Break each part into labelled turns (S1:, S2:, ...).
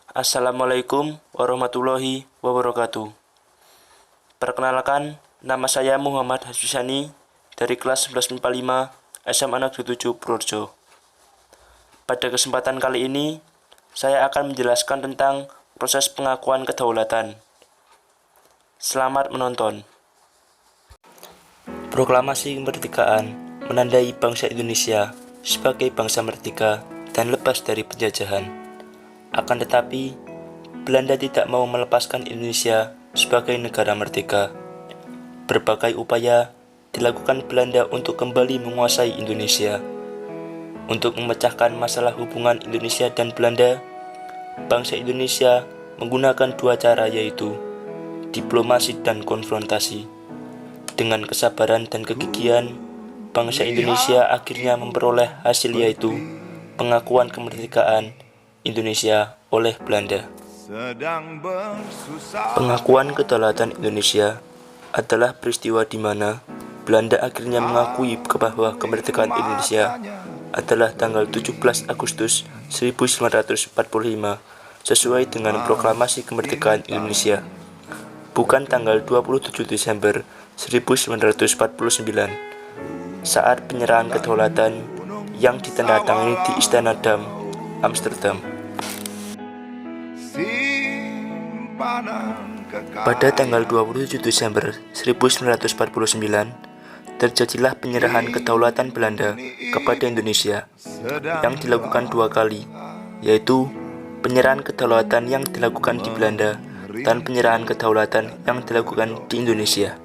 S1: Assalamualaikum warahmatullahi wabarakatuh. Perkenalkan, nama saya Muhammad Hasbisani dari kelas 1145 SMA Negeri 7 Purworejo. Pada kesempatan kali ini, saya akan menjelaskan tentang proses pengakuan kedaulatan. Selamat menonton. Proklamasi kemerdekaan menandai bangsa Indonesia sebagai bangsa merdeka dan lepas dari penjajahan. Akan tetapi, Belanda tidak mau melepaskan Indonesia sebagai negara merdeka. Berbagai upaya dilakukan Belanda untuk kembali menguasai Indonesia. Untuk memecahkan masalah hubungan Indonesia dan Belanda, bangsa Indonesia menggunakan dua cara, yaitu diplomasi dan konfrontasi. Dengan kesabaran dan kegigihan, bangsa Indonesia akhirnya memperoleh hasil, yaitu pengakuan kemerdekaan Indonesia oleh Belanda. Pengakuan kedaulatan Indonesia adalah peristiwa di mana Belanda akhirnya mengakui bahwa kemerdekaan Indonesia adalah tanggal 17 Agustus 1945 sesuai dengan Proklamasi Kemerdekaan Indonesia, bukan tanggal 27 Desember 1949 saat penyerahan kedaulatan yang ditandatangani di Istana Dam, Amsterdam. Pada tanggal 27 Desember 1949, terjadilah penyerahan kedaulatan Belanda kepada Indonesia yang dilakukan dua kali, yaitu penyerahan kedaulatan yang dilakukan di Belanda dan penyerahan kedaulatan yang dilakukan di Indonesia.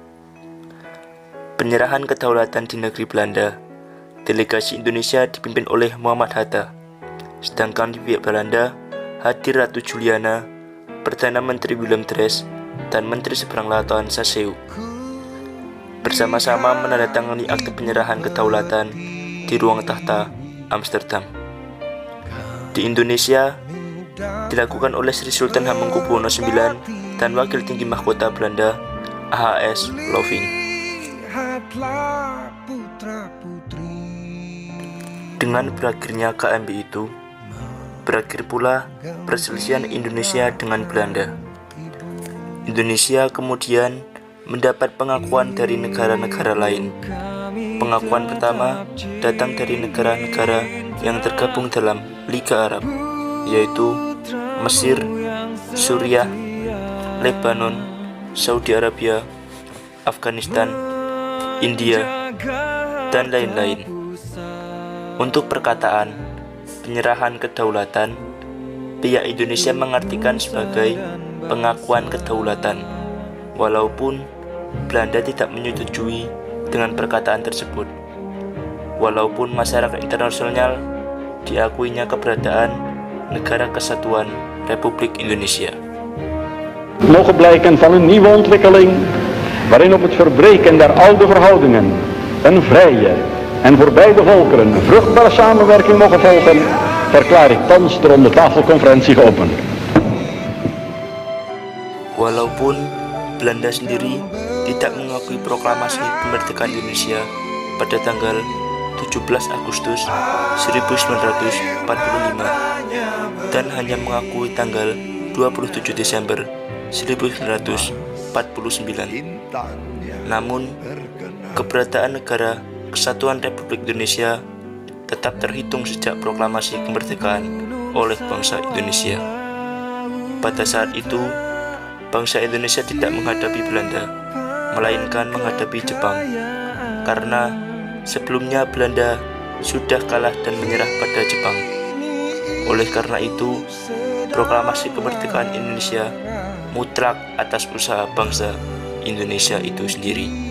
S1: Penyerahan kedaulatan di negeri Belanda, delegasi Indonesia dipimpin oleh Muhammad Hatta, sedangkan di pihak Belanda hadir Ratu Juliana, Perdana Menteri Willem Drees, dan Menteri Seberang Lautan Saseu. Bersama-sama menandatangani akte penyerahan kedaulatan di Ruang Tahta, Amsterdam. Di Indonesia, dilakukan oleh Sri Sultan Hamengkubuwono IX dan Wakil Tinggi Mahkota Belanda, A.H.S. Loving. Dengan berakhirnya KMB itu, berakhir pula perselisihan Indonesia dengan Belanda. Indonesia kemudian mendapat pengakuan dari negara-negara lain. Pengakuan pertama datang dari negara-negara yang tergabung dalam Liga Arab, yaitu Mesir, Suriah, Lebanon, Saudi Arabia, Afghanistan, India, dan lain-lain. Untuk perkataan penyerahan kedaulatan, pihak Indonesia mengartikan sebagai pengakuan kedaulatan, walaupun Belanda tidak menyetujui dengan perkataan tersebut. Walaupun masyarakat internasional diakuinya keberadaan Negara Kesatuan Republik Indonesia.
S2: Mogen blijken van een nieuwe ontwikkeling, waarin op het verbreken der oude verhoudingen een vrije en voor beide volkeren vruchtbare samenwerking mogen volgen, verklaar ik thans de rondetafelconferentie geopend.
S1: Walaupun Belanda sendiri tidak mengakui proklamasi kemerdekaan Indonesia pada tanggal 17 Agustus 1945 dan hanya mengakui tanggal 27 Desember 1949. Namun, keberadaan Negara Kesatuan Republik Indonesia tetap terhitung sejak proklamasi kemerdekaan oleh bangsa Indonesia. Pada saat itu, bangsa Indonesia tidak menghadapi Belanda, melainkan menghadapi Jepang, karena sebelumnya Belanda sudah kalah dan menyerah pada Jepang. Oleh karena itu, proklamasi kemerdekaan Indonesia mutlak atas usaha bangsa Indonesia itu sendiri.